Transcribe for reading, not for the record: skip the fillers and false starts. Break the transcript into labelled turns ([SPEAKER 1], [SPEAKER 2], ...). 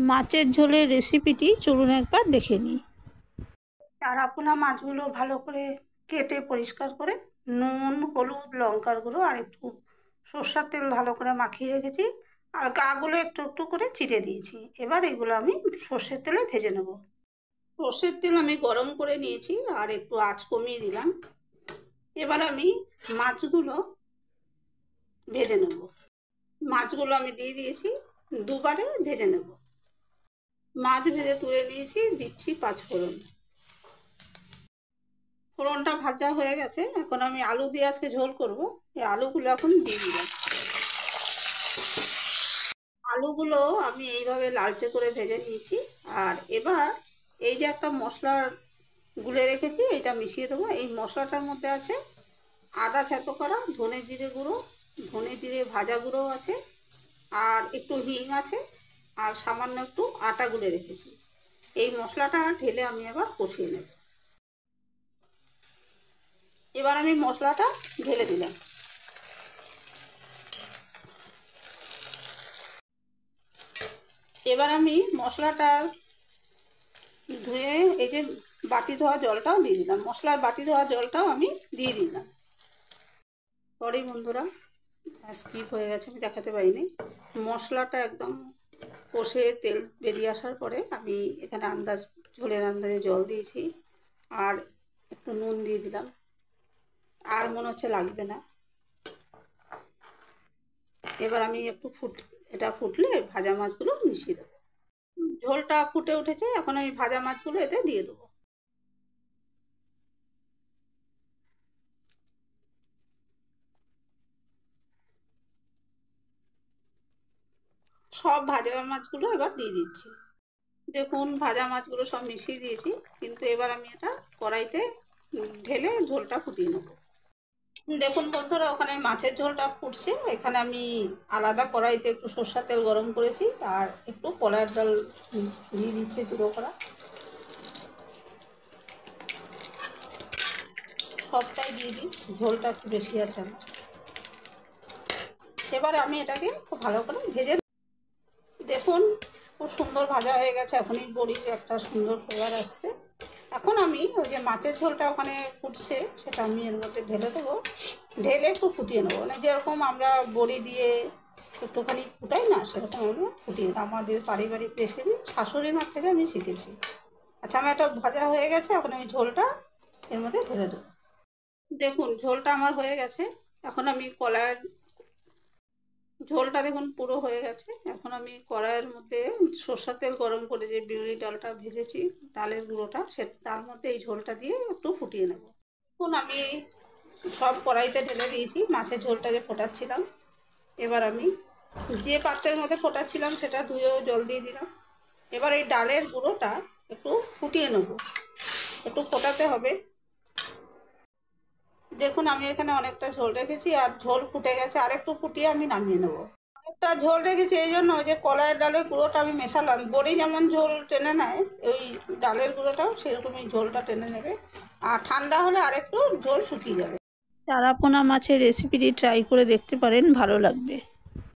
[SPEAKER 1] মাছের ঝোলের রেসিপিটি চলুন একবার দেখে নিই। চারাপোনা মাছগুলো ভালো করে কেটে পরিষ্কার করে নুন, হলুদ, লঙ্কার গুঁড়ো আর একটু সর্ষের তেল ভালো করে মাখিয়ে রেখেছি। আর গাগুলো একটু একটু করে চিড়ে দিয়েছি। এবার এগুলো আমি সর্ষের তেলে ভেজে নেব। সর্ষের তেল আমি গরম করে নিয়েছি আর একটু আঁচ কমিয়ে দিলাম। এবার আমি মাছগুলো ভেজে নেব। মাছগুলো আমি দিয়ে দিয়েছি, দুবারে ভেজে নেব। মাছ ভেজে তুলে নিয়েছি, দিচ্ছি 5 ফোড়ন। ফোড়নটা ভাজা হয়ে গেছে, এখন আমি আলু দিয়ে আজকে ঝোল করব। এই আলুগুলো এখন দিয়ে দিলাম। আলুগুলো আমি এইভাবে লালচে করে ভেজে নিয়েছি। আর এবার এই যে একটা মশলা গুলে রেখেছি, এটা মিশিয়ে দেবো। এই মশলাটার মধ্যে আছে আদা থেতো করা, ধনে জিরে গুঁড়ো, ধনে জিরে ভাজা গুঁড়ো আছে, আর একটু হিং আছে, আর সামান্য একটু আটা গুলে রেখেছি। এই মশলাটা ঢেলে আমি এবার কষিয়ে নেব। এবার আমি মশলাটা ঢেলে দিলাম। এবার আমি মশলাটা ধুয়ে এই যে বাটি ধোয়া জলটাও দিয়ে দিলাম। মশলার বাটি ধোয়া জলটাও আমি দিয়ে দিলাম। সরি বন্ধুরা, স্কিপ হয়ে গেছে, আমি দেখাতে পারিনি। মশলাটা একদম কষে তেল বেরিয়ে আসার পরে আমি এখানে ঝোলের আন্দাজে জল দিয়েছি আর একটু নুন দিয়ে দিলাম। আর মনে হচ্ছে লাগবে না। এবার আমি একটু এটা ফুটলে ভাজা মাছগুলো মিশিয়ে দেবো। ঝোলটা ফুটে উঠেছে, এখন আমি ভাজা মাছগুলো এতে দিয়ে দেবো। সব ভাজা মাছগুলো এবার দিয়ে দিচ্ছি। দেখুন ভাজা মাছগুলো সব মিশিয়ে দিয়েছি, কিন্তু এবার আমি এটা কড়াইতে ঢেলে ঝোলটা ফুটিয়ে নেব। দেখুন বন্ধুরা, ওখানে মাছের ঝোলটা ফুটছে। এখানে আমি আলাদা কড়াইতে একটু সর্ষের তেল গরম করেছি আর একটু কলাইয়ের ডাল দিয়ে দিচ্ছি গুঁড়ো করা। সবটাই দিয়ে দিই, ঝোলটা একটু বেশি আছে আমার। এবারে আমি এটাকে খুব ভালো করে ভেজে, দেখুন খুব সুন্দর ভাজা হয়ে গেছে। এখনই বড়ির একটা সুন্দর ফ্লেভার আসছে। এখন আমি ওই যে মাছের ঝোলটা ওখানে ফুটছে, সেটা আমি এর মধ্যে ঢেলে দেবো। ঢেলে একটু ফুটিয়ে নেবো, মানে যেরকম আমরা বড়ি দিয়ে একটুখানি ফুটাই না, সেরকম আমরা ফুটিয়ে নেবো। আমাদের পারিবারিক রেসিপি, শাশুড়ি মার থেকে আমি শিখেছি। আচ্ছা, আমার এটা ভাজা হয়ে গেছে, এখন আমি ঝোলটা এর মধ্যে ঢেলে দেবো। দেখুন ঝোলটা আমার হয়ে গেছে। এখন আমি ঝোলটা দেখুন পুরো হয়ে গেছে। এখন আমি কড়াইয়ের মধ্যে সর্ষের তেল গরম করে যে বিউলি ডালটা ভেজেছি, ডালের গুঁড়োটা, তার মধ্যে এই ঝোলটা দিয়ে একটু ফুটিয়ে নেব। এখন আমি সব কড়াইতে ঢেলে দিয়েছি মাছের ঝোলটা যে ফোটাচ্ছিলাম। এবার আমি যে পাত্রের মধ্যে ফোটাচ্ছিলাম সেটা ধুয়েও জল দিয়ে দিলাম। এবার এই ডালের গুঁড়োটা একটু ফুটিয়ে নেব, একটু ফোটাতে হবে। দেখুন আমি এখানে অনেকটা ঝোল রেখেছি আর ঝোল ফুটে গেছে, আর একটু ফুটিয়ে আমি নামিয়ে নেব। অনেকটা ঝোল রেখেছি এই জন্য যে কলাইয়ের ডালের গুঁড়োটা আমি মেশালাম। বড়ি যেমন ঝোল টেনে নেয়, ওই ডালের গুঁড়োটাও সেরকমই ঝোলটা টেনে নেবে। আর ঠান্ডা হলে আরেকটু ঝোল শুকিয়ে যাবে। চারাপোনা মাছের রেসিপিটি ট্রাই করে দেখতে পারেন, ভালো লাগবে।